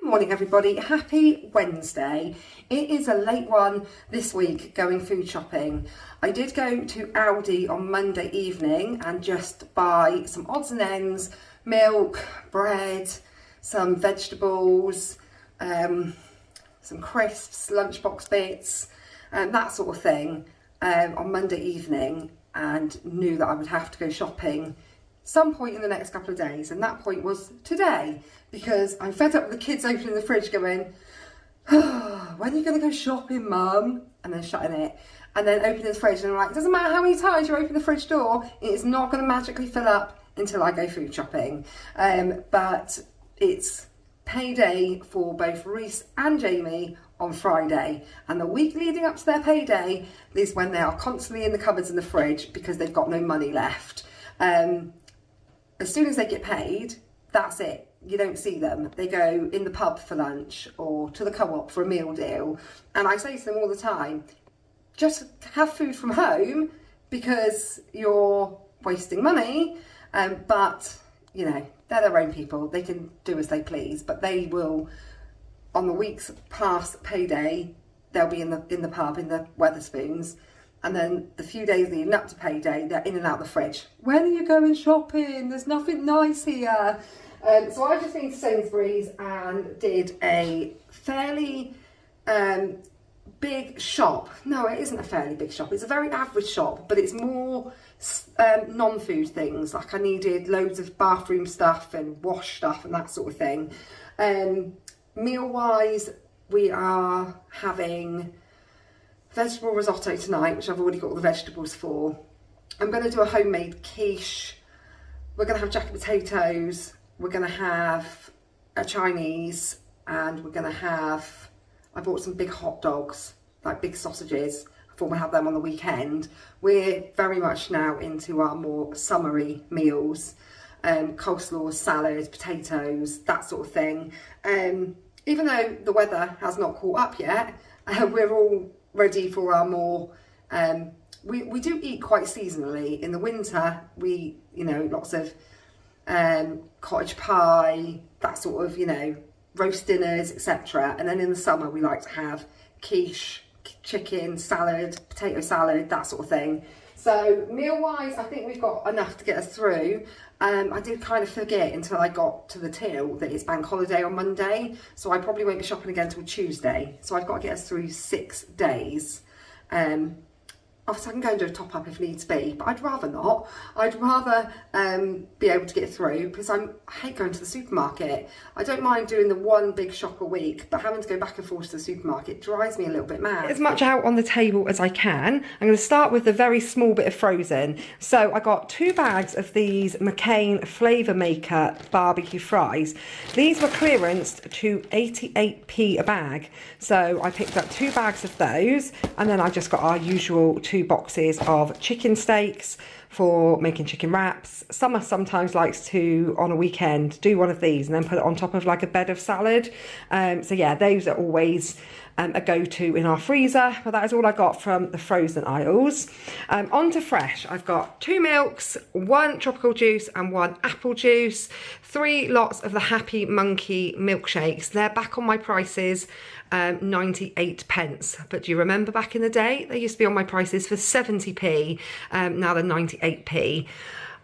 Morning everybody, happy Wednesday. It is a late one this week going food shopping. I did go to Aldi on Monday evening and just buy some odds and ends, milk, bread, some vegetables, some crisps, lunchbox bits, and that sort of thing on Monday evening, and knew that I would have to go shopping some point in the next couple of days, and that point was today, because I'm fed up with the kids opening the fridge going, oh, when are you going to go shopping, mum? And then shutting it, and then opening the fridge, and I'm like, it doesn't matter how many times you open the fridge door, it is not going to magically fill up until I go food shopping. But it's payday for both Reese and Jamie on Friday, and the week leading up to their payday is when they are constantly in the cupboards in the fridge because they've got no money left. As soon as they get paid, that's it. You don't see them. They go in the pub for lunch or to the co-op for a meal deal. And I say to them all the time, just have food from home because you're wasting money. But, you know, they're their own people. They can do as they please. But they will, on the weeks past payday, they'll be in the pub, in the Wetherspoons. And then the few days leading up to payday, they're in and out the fridge. When are you going shopping? There's nothing nice here. So I just been to Sainsbury's and did a fairly big shop. No, it isn't a fairly big shop. It's a very average shop, but it's more non-food things. Like I needed loads of bathroom stuff and wash stuff and that sort of thing. Meal-wise, we are having vegetable risotto tonight, which I've already got all the vegetables for. I'm going to do a homemade quiche. We're going to have jacket potatoes. We're going to have a Chinese, and we're going to have, I bought some big hot dogs, like big sausages. I thought we'd have them on the weekend. We're very much now into our more summery meals. Coleslaw, salad, potatoes, that sort of thing. Even though the weather has not caught up yet, we're all ready for our more, we do eat quite seasonally. In the winter, we, you know, lots of cottage pie, that sort of, you know, roast dinners, etc. And then in the summer, we like to have quiche, chicken, salad, potato salad, that sort of thing. So meal-wise, I think we've got enough to get us through. I did kind of forget until I got to the till that it's bank holiday on Monday, so I probably won't be shopping again until Tuesday. So I've got to get us through 6 days. Obviously I can go and do a top up if needs be, but I'd rather not. I'd rather be able to get through, because I hate going to the supermarket. I don't mind doing the one big shop a week, but having to go back and forth to the supermarket drives me a little bit mad. As much out on the table as I can. I'm going to start with the very small bit of frozen. So I got 2 bags of these McCain Flavour Maker barbecue fries. These were clearanced to 88p a bag. So I picked up 2 bags of those, and then I just got our usual 2 boxes of chicken steaks for making chicken wraps. Summer sometimes likes to, on a weekend, do one of these and then put it on top of like a bed of salad. So yeah, those are always a go-to in our freezer, but that is all I got from the frozen aisles. On to fresh. I've got 2 milks, 1 tropical juice and 1 apple juice, 3 lots of the Happy Monkey milkshakes. They're back on my prices, 98 pence. But do you remember back in the day? They used to be on my prices for 70p, now they're 98p.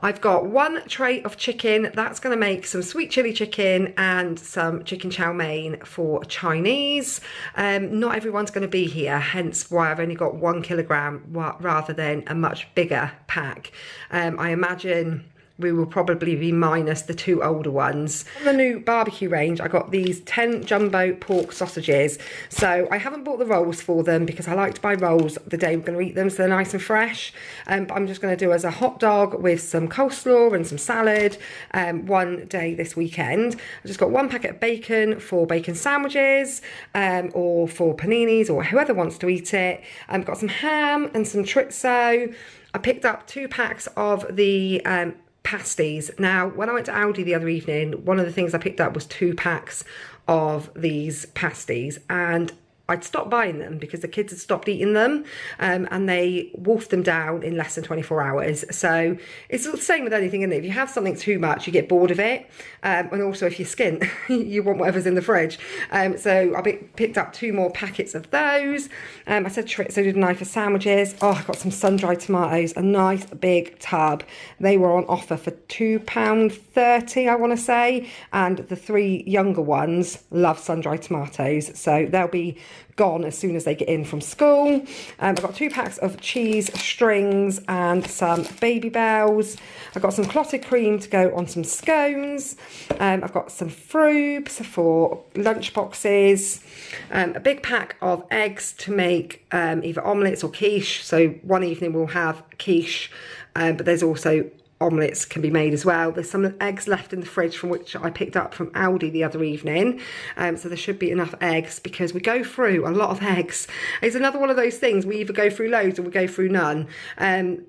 I've got 1 tray of chicken. That's going to make some sweet chili chicken and some chicken chow mein for Chinese. Not everyone's going to be here, hence why I've only got 1 kilogram rather than a much bigger pack. I imagine we will probably be minus the 2 older ones. On the new barbecue range, I got these 10 jumbo pork sausages. So I haven't bought the rolls for them because I like to buy rolls the day we're going to eat them, so they're nice and fresh. But I'm just going to do as a hot dog with some coleslaw and some salad one day this weekend. I just got 1 packet of bacon for bacon sandwiches, or for paninis, or whoever wants to eat it. I've got some ham and some chorizo. I picked up 2 packs of the pasties. Now, when I went to Aldi the other evening, one of the things I picked up was 2 packs of these pasties, and I'd stopped buying them because the kids had stopped eating them, and they wolfed them down in less than 24 hours. So it's the same with anything, isn't it? If you have something too much, you get bored of it. And also if you're skint, you want whatever's in the fridge. So I picked up 2 more packets of those. I said Tritzo did a knife for sandwiches. Oh, I got some sun-dried tomatoes, a nice big tub. They were on offer for £2.30, I want to say. And the 3 younger ones love sun-dried tomatoes. So they'll be gone as soon as they get in from school. I've got 2 packs of cheese strings and some Baby Bells. I've got some clotted cream to go on some scones. I've got some frubes for lunch boxes. A big pack of eggs to make either omelettes or quiche. So one evening we'll have quiche, but there's also omelettes can be made as well. There's some eggs left in the fridge from which I picked up from Aldi the other evening, so there should be enough eggs because we go through a lot of eggs. It's another one of those things, we either go through loads or we go through none,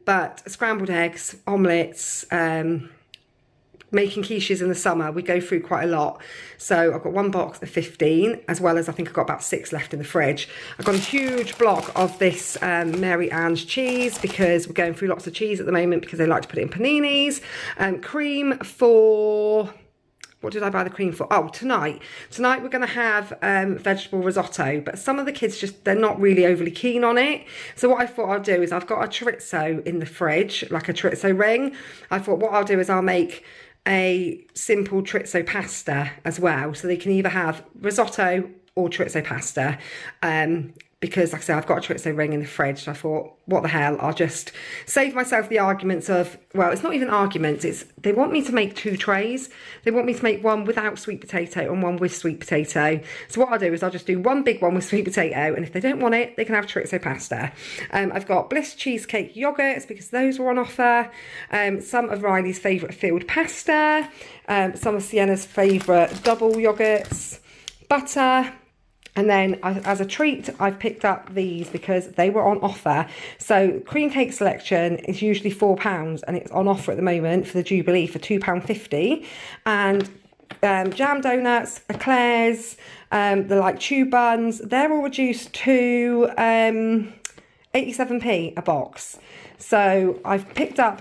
but scrambled eggs, omelettes, making quiches in the summer, we go through quite a lot. So I've got 1 box of 15, as well as I think I've got about 6 left in the fridge. I've got a huge block of this Mary Ann's cheese because we're going through lots of cheese at the moment because they like to put it in paninis. Cream for... What did I buy the cream for? Oh, tonight we're going to have vegetable risotto, but some of the kids they're not really overly keen on it. So what I thought I'll do is I've got a chorizo in the fridge, like a chorizo ring. I thought what I'll do is I'll make a simple chorizo pasta as well, so they can either have risotto or chorizo pasta, because like I said, I've got a chorizo ring in the fridge. So I thought, what the hell, I'll just save myself the arguments of, well, it's not even arguments, it's they want me to make 2 trays. They want me to make one without sweet potato and one with sweet potato. So what I'll do is I'll just do one big one with sweet potato, and if they don't want it, they can have chorizo pasta. I've got Bliss cheesecake yogurts because those were on offer. Some of Riley's favourite filled pasta, some of Sienna's favourite double yogurts, butter. And then as a treat, I've picked up these because they were on offer. So cream cake selection is usually £4 and it's on offer at the moment for the Jubilee for £2.50. And jam donuts, eclairs, the like tube buns, they're all reduced to 87p a box. So I've picked up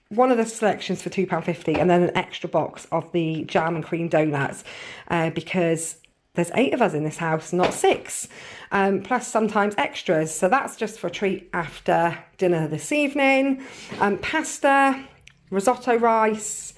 one of the selections for £2.50 and then an extra box of the jam and cream donuts because there's 8 of us in this house, not 6, plus sometimes extras. So that's just for a treat after dinner this evening. Pasta, risotto rice,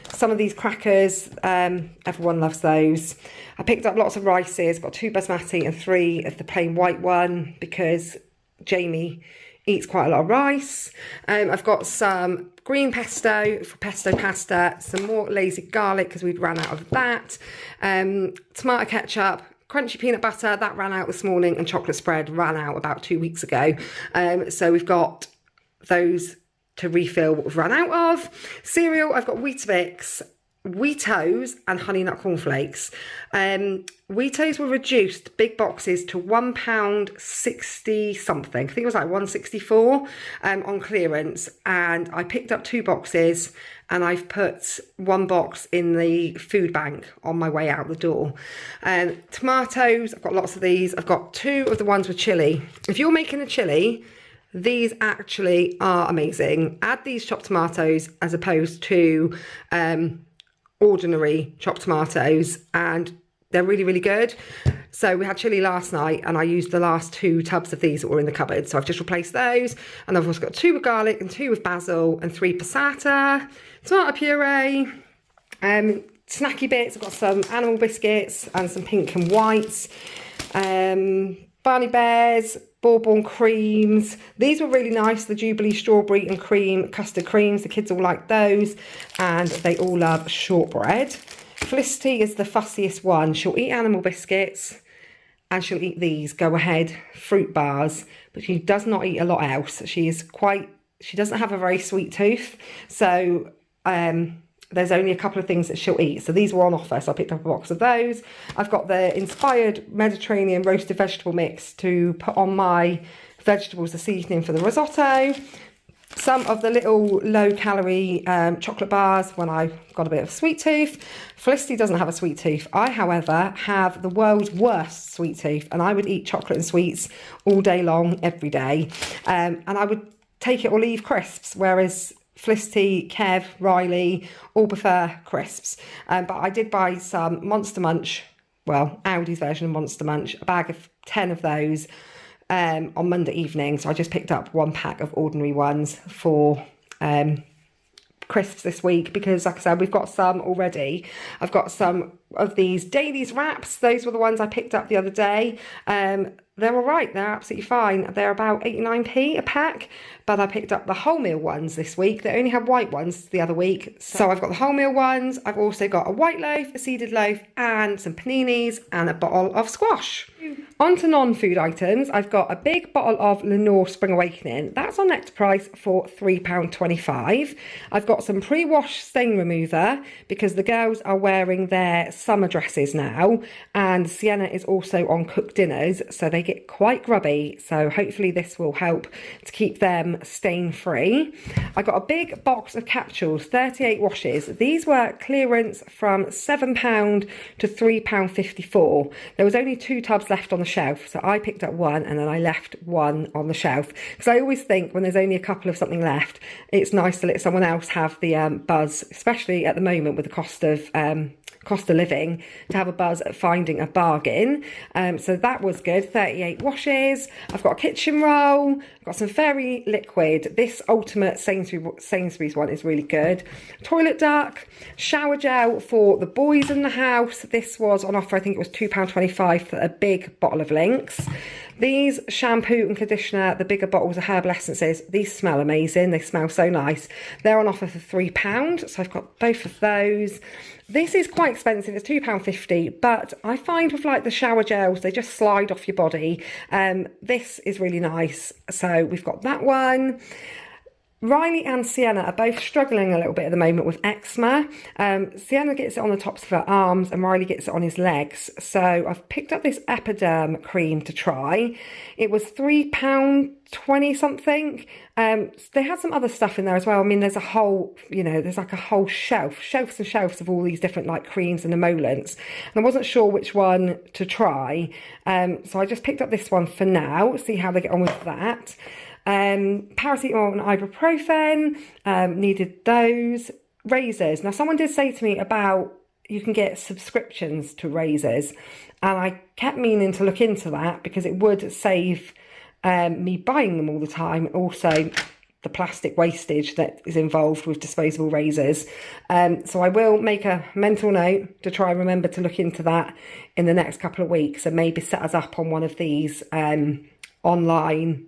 some of these crackers, everyone loves those. I picked up lots of rices, got 2 basmati and 3 of the plain white one because Jamie eats quite a lot of rice. I've got some green pesto for pesto pasta, some more lazy garlic because we'd ran out of that, tomato ketchup, crunchy peanut butter, that ran out this morning, and chocolate spread ran out about 2 weeks ago. So we've got those to refill what we've run out of. Cereal, I've got Weetabix, Wheatos and Honey Nut Cornflakes. Wheatos were reduced, big boxes, to £1.60 something. I think it was like £1.64 on clearance. And I picked up 2 boxes and I've put 1 box in the food bank on my way out the door. Tomatoes, I've got lots of these. I've got 2 of the ones with chilli. If you're making a chilli, these actually are amazing. Add these chopped tomatoes as opposed to ordinary chopped tomatoes, and they're really, really good. So we had chilli last night and I used the last 2 tubs of these that were in the cupboard, so I've just replaced those. And I've also got 2 with garlic and 2 with basil and 3 passata, tomato puree, snacky bits. I've got some animal biscuits and some pink and whites, Barney Bears, Bourbon creams. These were really nice, the Jubilee strawberry and cream custard creams. The kids all like those, and they all love shortbread. Felicity is the fussiest one. She'll eat animal biscuits and she'll eat these go ahead fruit bars, but she does not eat a lot else. She doesn't have a very sweet tooth, so there's only a couple of things that she'll eat. So these were on offer, so I picked up a box of those. I've got the inspired Mediterranean roasted vegetable mix to put on my vegetables this evening for the risotto. some of the little low-calorie chocolate bars when I got a bit of a sweet tooth. Felicity doesn't have a sweet tooth. I, however, have the world's worst sweet tooth, and I would eat chocolate and sweets all day long, every day. And I would take it or leave crisps, whereas Felicity, Kev, Riley all prefer crisps. But I did buy some Monster Munch, well, Aldi's version of Monster Munch, a bag of 10 of those on Monday evening. So I just picked up 1 pack of ordinary ones for crisps this week, because like I said, we've got some already. I've got some of these Dailies wraps. Those were the ones I picked up the other day. They're all right, they're absolutely fine. They're about 89p a pack, but I picked up the wholemeal ones this week. They only had white ones the other week. So I've got the wholemeal ones. I've also got a white loaf, a seeded loaf, and some paninis, and a bottle of squash. On to non-food items, I've got a big bottle of Lenore Spring Awakening. That's on Nectar Price for £3.25. I've got some pre-wash stain remover because the girls are wearing their summer dresses now, and Sienna is also on cooked dinners, so they get quite grubby. So hopefully this will help to keep them stain free. I got a big box of capsules, 38 washes. These were clearance from £7 to £3.54. There was only 2 tubs left on the shelf, so I picked up one and then I left one on the shelf, because I always think when there's only a couple of something left, it's nice to let someone else have the buzz, especially at the moment with the cost of living, to have a buzz at finding a bargain. So that was good. 38 washes. I've got a kitchen roll. I've got some fairy liquid. This ultimate Sainsbury's one is really good. Toilet duck, shower gel for the boys in the house. This was on offer. I think it was £2.25 for a big bottle of Lynx. These shampoo and conditioner, the bigger bottles of herbal essences, these smell amazing. They smell so nice. They're on offer for £3, so I've got both of those. This is quite expensive, it's £2.50, but I find with like the shower gels, they just slide off your body. This is really nice, so we've got that one. Riley and Sienna are both struggling a little bit at the moment with eczema. Sienna gets it on the tops of her arms and Riley gets it on his legs. So I've picked up this Epiderm cream to try. It was £3.20 something. They had some other stuff in there as well. I mean, there's a whole, there's like a whole shelves and shelves of all these different like creams and emollients. And I wasn't sure which one to try. So I just picked up this one for now, see how they get on with that. Paracetamol and ibuprofen, needed those. Razors. Now, someone did say to me about you can get subscriptions to razors, and I kept meaning to look into that because it would save me buying them all the time, and also the plastic wastage that is involved with disposable razors. So I will make a mental note to try and remember to look into that in the next couple of weeks, and maybe set us up on one of these online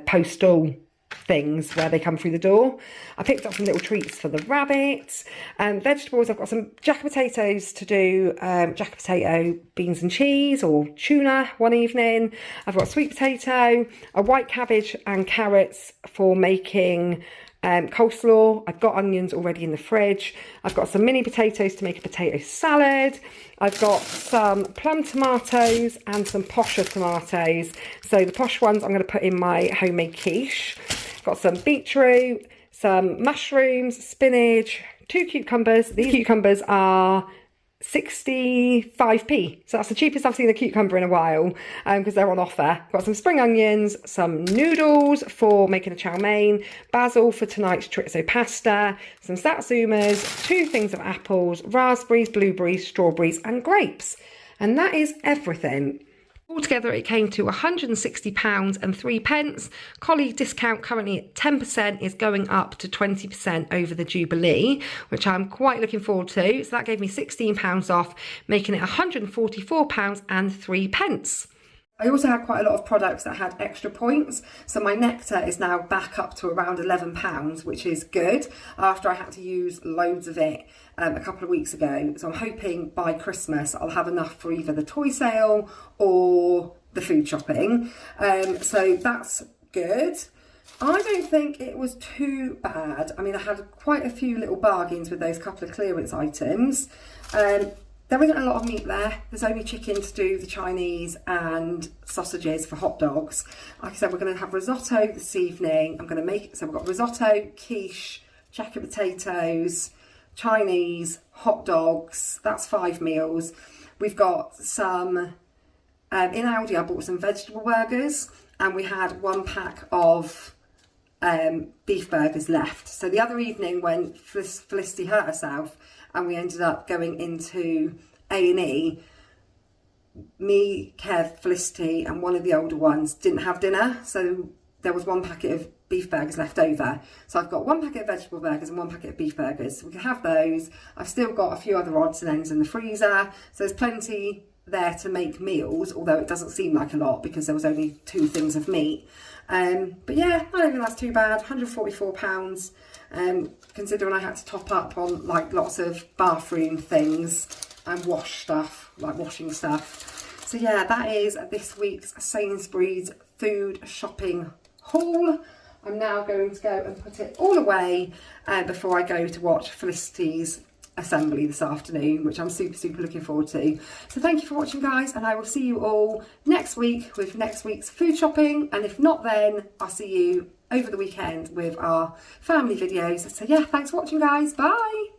postal things where they come through the door. I picked up some little treats for the rabbits. Vegetables, I've got some jack potatoes to do jack potato beans and cheese or tuna one evening. I've got sweet potato, a white cabbage and carrots for making coleslaw. I've got onions already in the fridge. I've got some mini potatoes to make a potato salad. I've got some plum tomatoes and some posher tomatoes. So the posh ones I'm going to put in my homemade quiche. Got some beetroot, some mushrooms, spinach, 2 cucumbers. These cucumbers are 65p, so that's the cheapest I've seen a cucumber in a while, because they're on offer. Got some spring onions, some noodles for making a chow mein, basil for tonight's chorizo pasta, some satsumas, 2 things of apples, raspberries, blueberries, strawberries and grapes. And that is everything. Altogether, it came to £160 and 3 pence. Colleague discount currently at 10% is going up to 20% over the Jubilee, which I'm quite looking forward to. So that gave me £16 off, making it £144 and 3 pence. I also had quite a lot of products that had extra points, so my nectar is now back up to around £11, which is good, after I had to use loads of it a couple of weeks ago. So I'm hoping by Christmas I'll have enough for either the toy sale or the food shopping. So that's good. I don't think it was too bad. I mean, I had quite a few little bargains with those couple of clearance items. there isn't a lot of meat there. There's only chicken to do the Chinese and sausages for hot dogs. Like I said, we're going to have risotto this evening. I'm going to make, so we've got risotto, quiche, jacket potatoes, Chinese, hot dogs. That's 5 meals. We've got some, in Aldi I bought some vegetable burgers, and we had 1 pack of beef burgers left. So the other evening when Felicity hurt herself and we ended up going into A&E, me, Kev, Felicity and one of the older ones didn't have dinner, so there was 1 packet of beef burgers left over. So I've got 1 packet of vegetable burgers and 1 packet of beef burgers. So we can have those. I've still got a few other odds and ends in the freezer, so there's plenty there to make meals, although it doesn't seem like a lot because there was only 2 things of meat. But yeah, I don't think that's too bad. £144, considering I had to top up on like lots of bathroom things and wash stuff, like washing stuff. So yeah, that is this week's Sainsbury's food shopping haul. I'm now going to go and put it all away before I go to watch Felicity's assembly this afternoon, which I'm super looking forward to. So thank you for watching, guys, and I will see you all next week with next week's food shopping, and if not then I'll see you over the weekend with our family videos. So yeah, thanks for watching, guys. Bye.